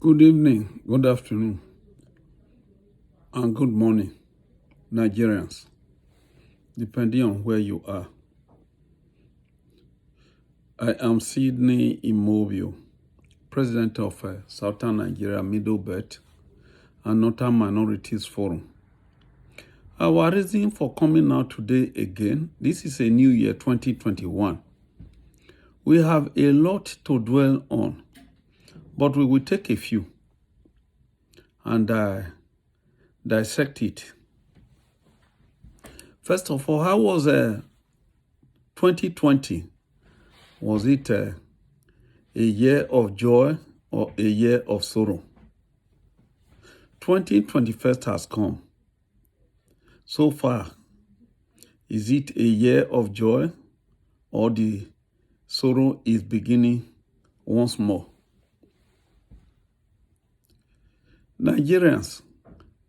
Good evening, good afternoon, and good morning, Nigerians, depending on where you are. I am Sydney Immobile, President of Southern Nigeria Middle Belt and Northern Minorities Forum. Our reason for coming out today again, this is a new year, 2021. We have a lot to dwell on, but we will take a few and dissect it. First of all, how was 2020? Was it a year of joy or a year of sorrow? 2021 has come. So far, is it a year of joy or the sorrow is beginning once more? Nigerians,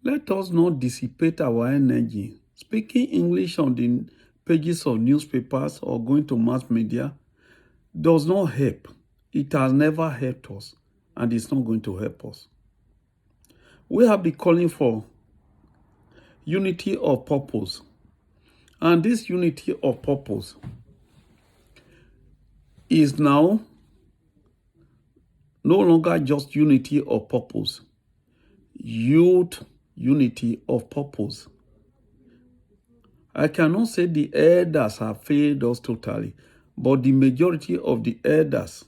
let us not dissipate our energy. Speaking English on the pages of newspapers or going to mass media does not help. It has never helped us, and it's not going to help us. We have been calling for unity of purpose. And this unity of purpose is now no longer just unity of purpose, youth unity of purpose. I cannot say the elders have failed us totally, but the majority of the elders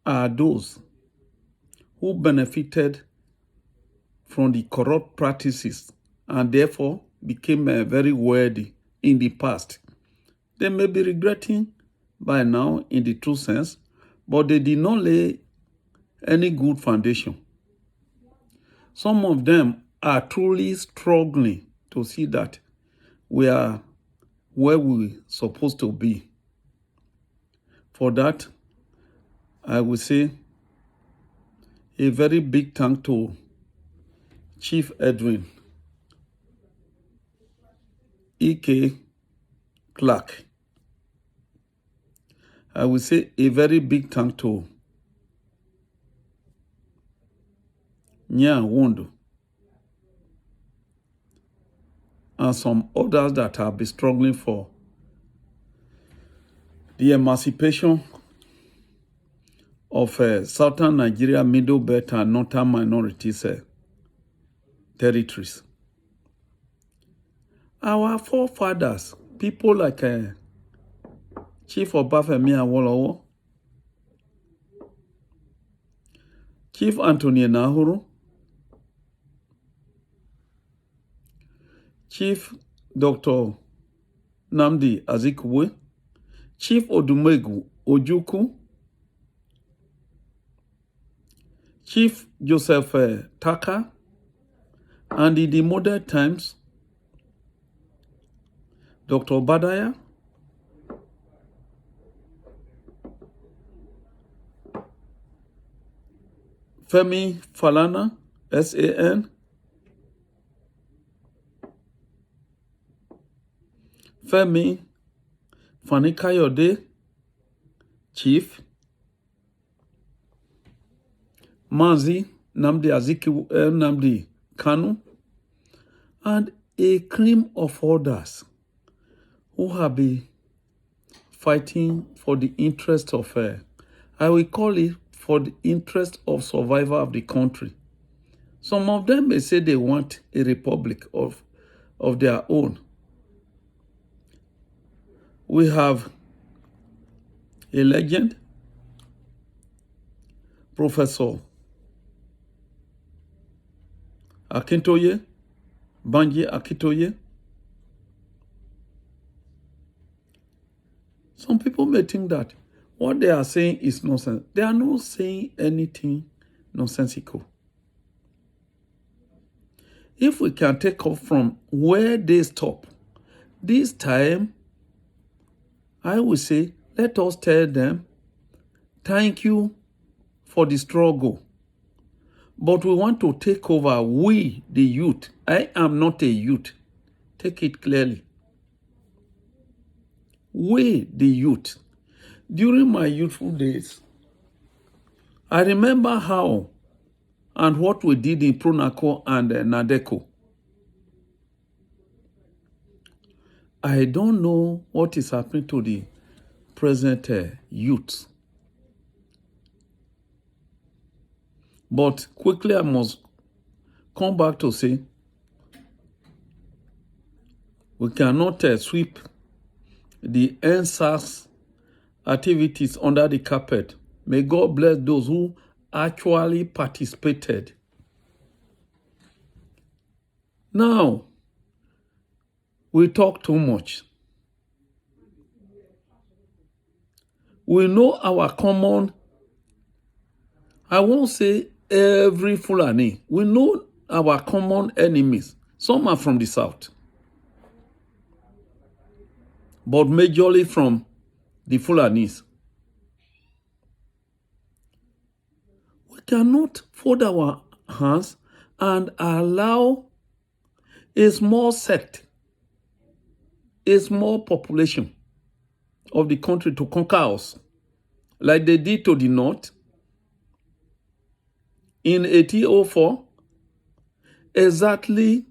are those who benefited from the corrupt practices and therefore became very wealthy in the past. They may be regretting by now in the true sense, but they did not lay any good foundation. Some of them are truly struggling to see that we are where we're supposed to be. For that, I will say a very big thank to Chief Edwin E.K. Clark. I will say a very big thank to Nya Wondo and some others that have been struggling for the emancipation of Southern Nigeria, Middle Belt and Northern Minorities territories. Our forefathers, people like Chief Obafemi Awolowo, Chief Anthony Nahuru, Chief Dr. Nnamdi Azikiwe, Chief Odumegwu Ojukwu, Chief Joseph Taka, and in the modern times, Dr. Badaya, Femi Falana, SAN, Femi Fani-Kayode, Chief, Mazi Nnamdi Azikiwe, Nnamdi Kanu, and a cream of others who have been fighting for the interest of, I will call it for the interest of survival of the country. Some of them may say they want a republic of their own. We have a legend, Professor Akintoye, Banji Akintoye. Some people may think that what they are saying is nonsense. They are not saying anything nonsensical. If we can take off from where they stop, this time, I will say, let us tell them, thank you for the struggle. But we want to take over, we, the youth. I am not a youth. Take it clearly. We, the youth. During my youthful days, I remember how and what we did in Pronaco and Nadeco. I don't know what is happening to the present youth. But quickly I must come back to say, we cannot sweep the NSAS activities under the carpet. May God bless those who actually participated. Now, we talk too much. We know our common, I won't say every Fulani, we know our common enemies. Some are from the south, but majorly from the Fulanis. We cannot fold our hands and allow a small sect, a small population of the country to conquer us, like they did to the north in 1804. Exactly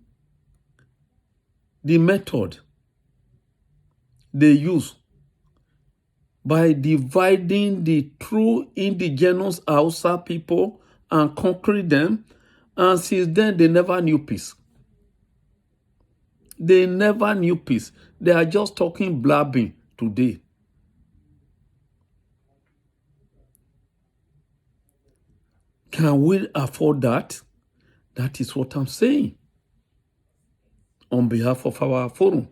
the method they use by dividing the true indigenous Hausa people and conquering them, and since then they never knew peace. They never knew peace. They are just talking blabbing today. Can we afford that? That is what I'm saying on behalf of our forum.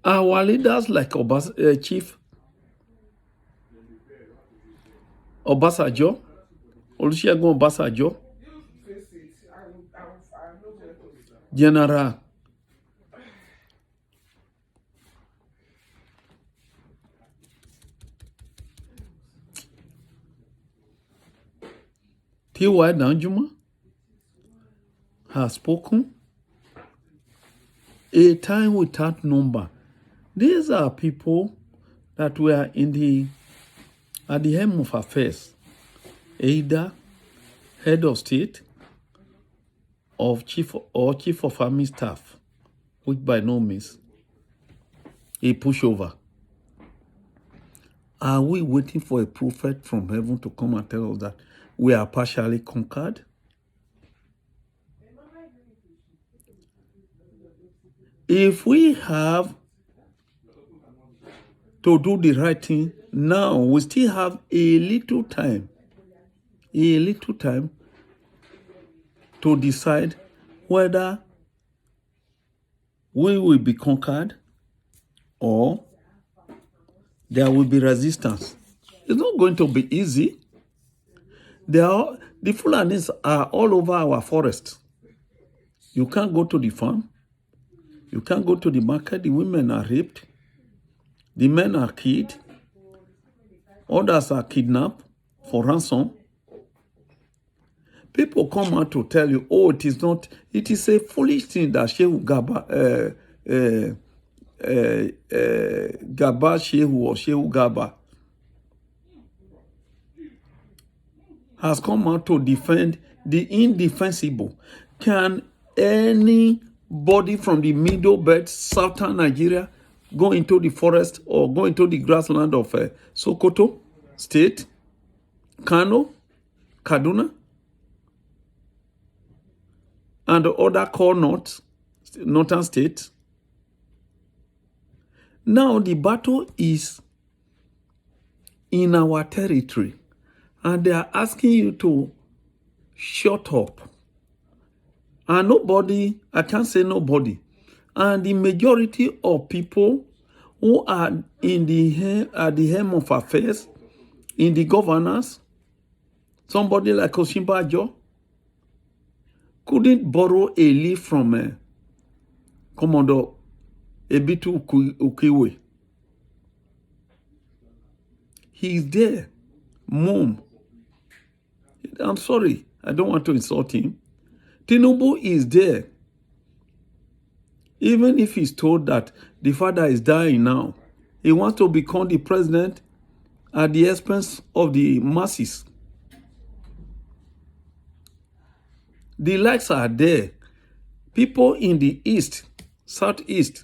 Our leaders like Chief Obasanjo, Olusegun Obasanjo, General T.Y. Danjuma has spoken. A time without number. These are people that were at the helm of affairs, either head of state of chief of army staff, which by no means a pushover. Are we waiting for a prophet from heaven to come and tell us that we are partially conquered? If we have to do the right thing now, we still have a little time to decide whether we will be conquered or there will be resistance. It's not going to be easy. The Fulanis are all over our forest. You can't go to the farm. You can't go to the market. The women are raped. The men are killed. Others are kidnapped for ransom. People come out to tell you, oh, it is not, it is a foolish thing that Shehu Gaba Shehu or Shehu Gaba has come out to defend the indefensible. Can anybody from the Middle Belt, southern Nigeria, go into the forest or go into the grassland of Sokoto State, Kano, Kaduna, and the other core northern states? Now the battle is in our territory, and they are asking you to shut up. And nobody, I can't say nobody, and the majority of people who are at the helm of affairs, in the governance, somebody like Osinbajo couldn't borrow a leaf from Commodore Ebitu Ukiwe. He's there. Mom. I'm sorry. I don't want to insult him. Tinubu is there. Even if he's told that the father is dying now, he wants to become the president at the expense of the masses. The likes are there. People in the east, southeast,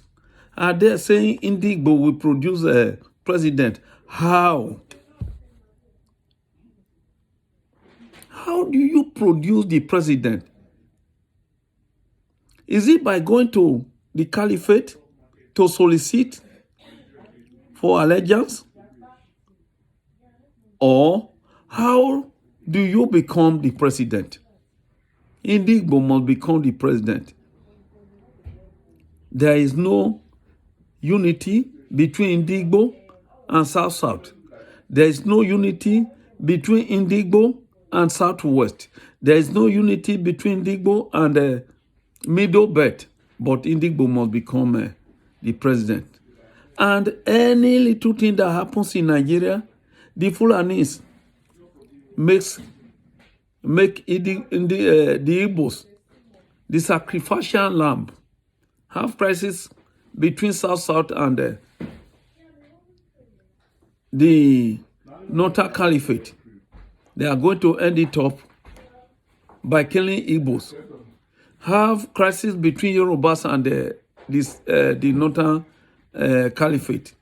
are there saying Indigbo will produce a president. How? How do you produce the president? Is it by going to the caliphate to solicit for allegiance? Or how do you become the president? Indigbo must become the president. There is no unity between Indigbo and South-South. There is no unity between Indigbo and Southwest. There is no unity between Indigbo and Middle Belt. But Indigbo must become the president. And any little thing that happens in Nigeria, the Fulanis make the Igbos the sacrificial lamb. Have crisis between South-South and the Northern Caliphate. They are going to end it up by killing Igbos. Have crisis between Yorubas and the Northern Caliphate.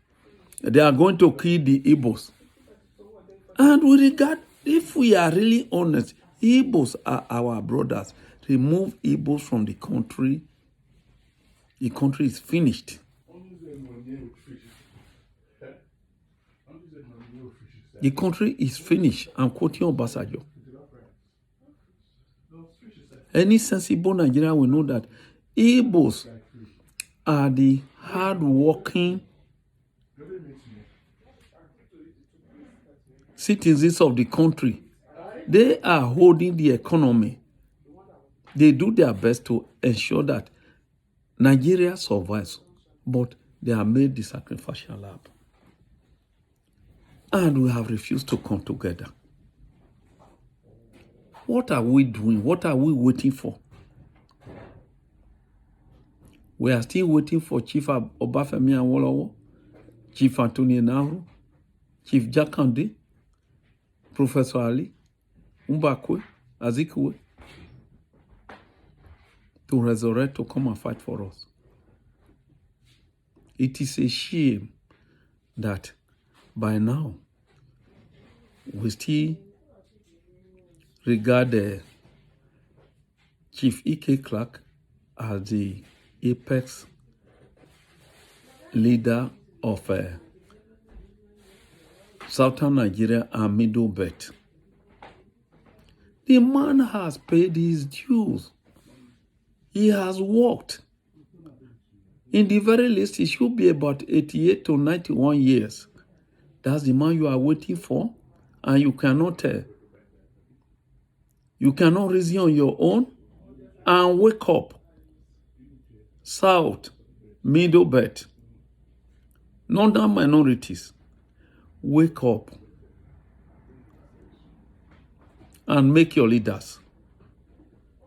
They are going to kill the Igbos. And with regard, if we are really honest, Igbos are our brothers. Remove Igbos from the country is finished. The country is finished. I'm quoting Obasanjo. Any sensible Nigerian will know that Igbos are the hard-working citizens of the country. They are holding the economy. They do their best to ensure that Nigeria survives, but they are made the sacrificial lamb. And we have refused to come together. What are we doing? What are we waiting for? We are still waiting for Chief Obafemi Awolowo, Chief Anthony Nahru, Chief Jakande, Professor Ali, Mbakwe, Azikiwe, to resurrect, to come and fight for us. It is a shame that by now we still regard Chief E.K. Clark as the apex leader of Southern Nigeria and Middle Belt. The man has paid his dues. He has worked. In the very least, he should be about 88 to 91 years. That's the man you are waiting for, and you cannot reason on your own and wake up. South, Middle Belt, Northern minorities, wake up and make your leaders.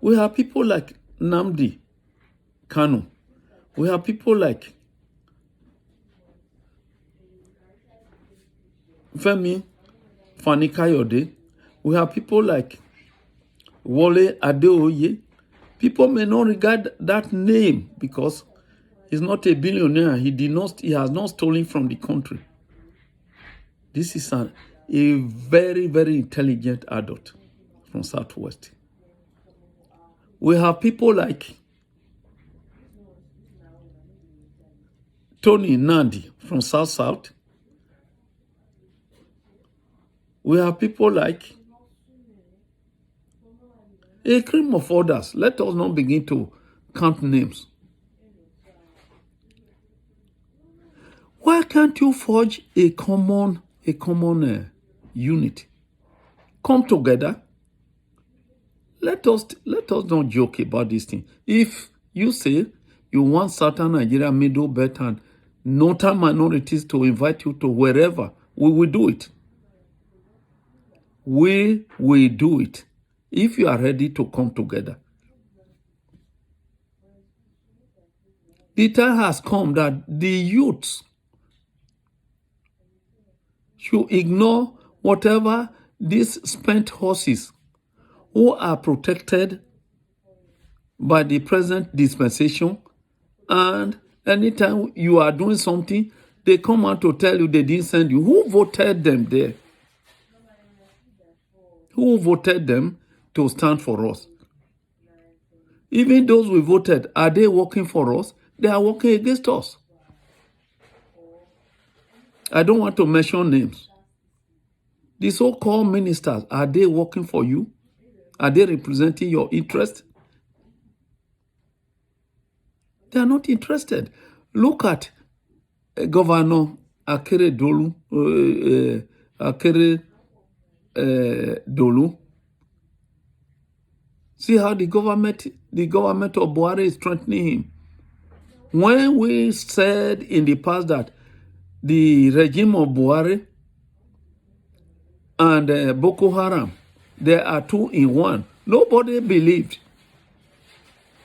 We have people like Nnamdi Kanu. We have people like Femi Fani-Kayode. We have people like Wole Adeoye. People may not regard that name because he's not a billionaire. He has not stolen from the country. This is a very, very intelligent adult from Southwest. We have people like Tony Nandi from South-South. We have people like a cream of others. Let us not begin to count names. Why can't you forge a common unit? Come together. Let us not joke about this thing. If you say you want Southern Nigeria, Middle Belt, and Northern minorities to invite you to wherever, we will do it. We will do it if you are ready to come together. The time has come that the youth should ignore whatever these spent horses who are protected by the present dispensation, and anytime you are doing something, they come out to tell you they didn't send you. Who voted them there? Who voted them to stand for us? Even those we voted, are they working for us? They are working against us. I don't want to mention names. The so-called ministers, are they working for you? Are they representing your interest? They are not interested. Look at Governor Akere Dolu. See how the government of Buhari is strengthening him. When we said in the past that the regime of Buhari and Boko Haram, they are two in one, nobody believed.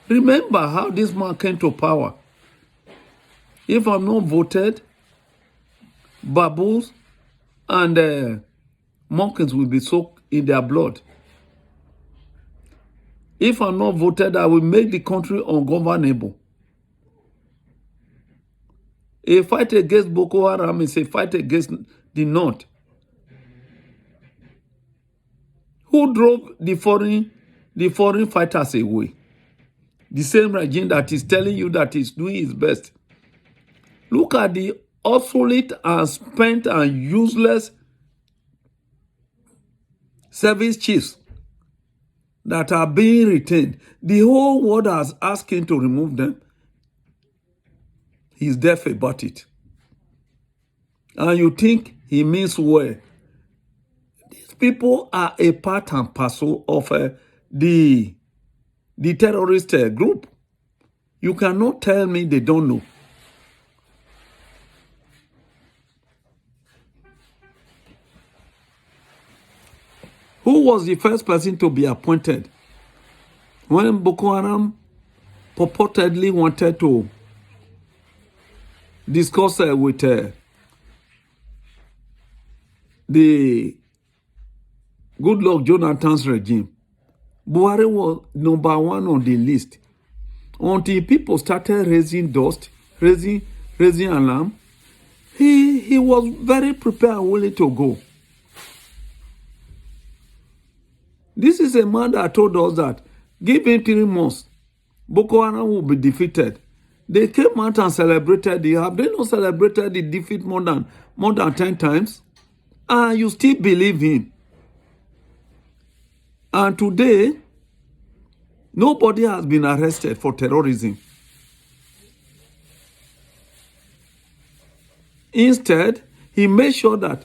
Remember how this man came to power. If I'm not voted, baboons and monkeys will be soaked in their blood. If I'm not voted, I will make the country ungovernable. A fight against Boko Haram is a fight against the North. Who drove the foreign fighters away? The same regime that is telling you that is doing its best. Look at the obsolete and spent and useless service chiefs that are being retained. The whole world has asked him to remove them. He's deaf about it. And you think he means well. These people are a part and parcel of the terrorist group. You cannot tell me they don't know. Who was the first person to be appointed when Boko Haram purportedly wanted to discuss with the Goodluck Jonathan's regime? Buhari was number one on the list. Until people started raising dust, raising alarm, he was very prepared and willing to go. This is a man that told us that give him 3 months, Boko Haram will be defeated. They came out and celebrated it. Have they not celebrated the defeat more than 10 times? And you still believe him. And today, nobody has been arrested for terrorism. Instead, he made sure that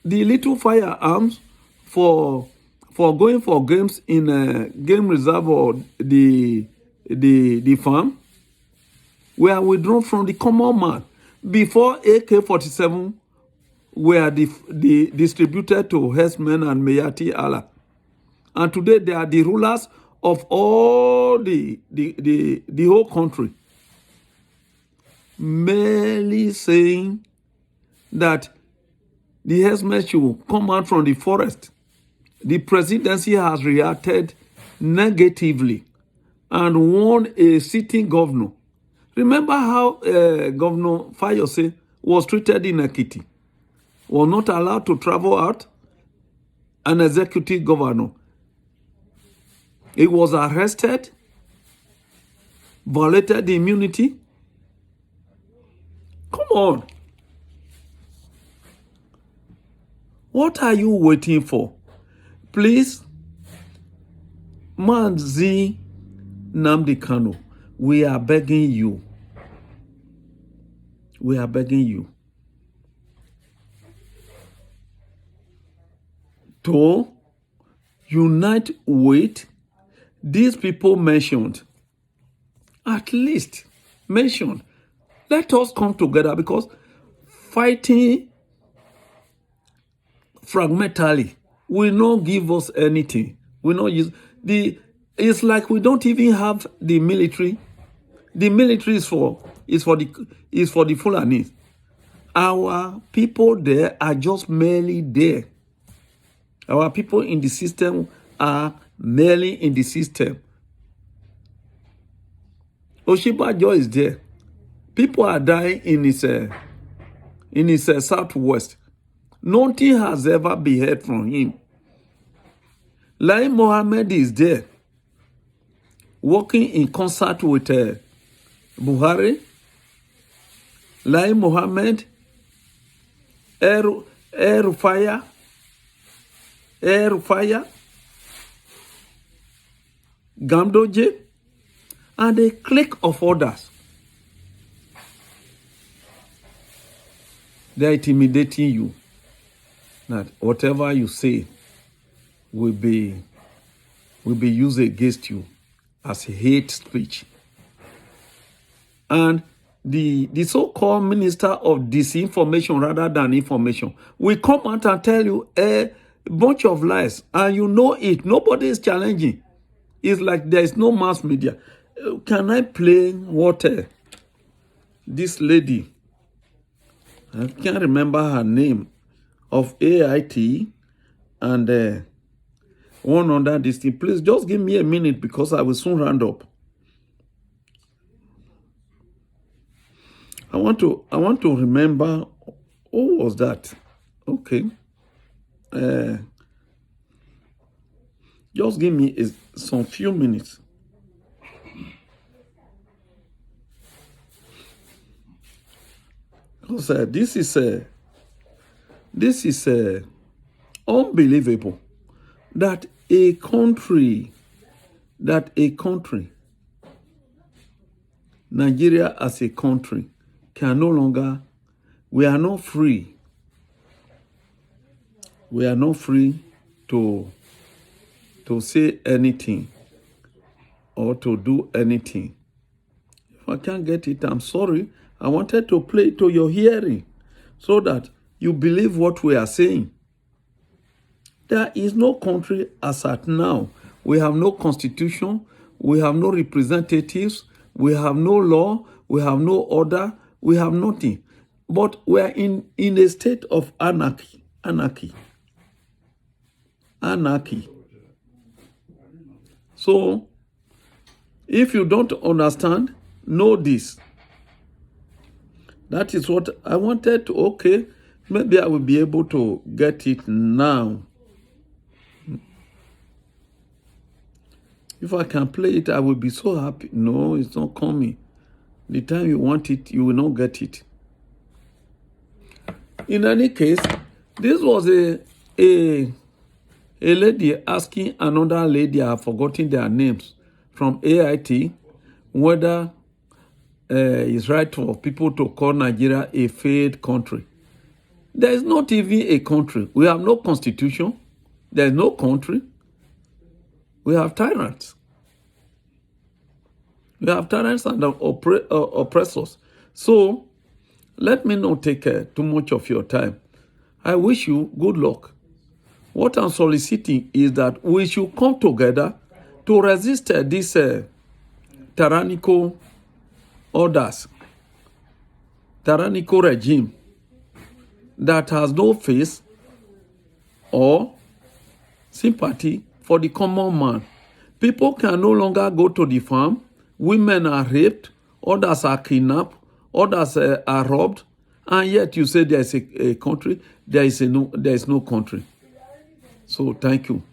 the little firearms for going for games in a game reserve or the farm were withdrawn from the common man before AK-47 were distributed to herdsmen and Mayati Allah. And today they are the rulers of all the whole country. Merely saying that the herdsmen should come out from the forest. The presidency has reacted negatively and warned a sitting governor. Remember how Governor Fayose was treated in Ekiti? Was not allowed to travel out? An executive governor. He was arrested, violated the immunity. Come on. What are you waiting for? Please, Mazi Nnamdi Kanu, we are begging you. We are begging you to unite with these people mentioned. At least mentioned. Let us come together, because fighting fragmentally will not give us anything. We not use it's like we don't even have the military The military is for the Fulanis. Our people there are just merely there. Our people in the system are merely in the system. Oshibajo is there. People are dying in his southwest. Nothing has ever been heard from him. Lai Mohammed is there, working in concert with Buhari. Lai Mohammed, Rufai, Gamdoje, and a clique of others. They're intimidating you. That whatever you say will be used against you as hate speech. And the so-called minister of disinformation rather than information will come out and tell you a bunch of lies, and you know it. Nobody is challenging. It's like there is no mass media. Can I play what this lady, I can't remember her name, of AIT and one under this thing. Please just give me a minute because I will soon round up. I want to remember who was that. Okay. Just give me some few minutes. Because this is unbelievable that a country, Nigeria as a country, can no longer, we are not free. We are not free to say anything or to do anything. If I can't get it, I'm sorry. I wanted to play it to your hearing so that you believe what we are saying. There is no country as at now. We have no constitution. We have no representatives. We have no law. We have no order. We have nothing. But we are in a state of anarchy. So, if you don't understand, know this. That is what I wanted to, okay, maybe I will be able to get it now. If I can play it, I will be so happy. No, it's not coming. The time you want it, you will not get it. In any case, this was a lady asking another lady, I have forgotten their names, from AIT, whether it's right for people to call Nigeria a failed country. There is not even a country. We have no constitution. There is no country. We have tyrants. We have tyrants and oppressors. So, let me not take too much of your time. I wish you good luck. What I'm soliciting is that we should come together to resist this tyrannical orders, tyrannical regime that has no face or sympathy for the common man. People can no longer go to the farm. Women are raped. Others are kidnapped. Others are robbed. And yet you say there is a country. There is no country. So thank you.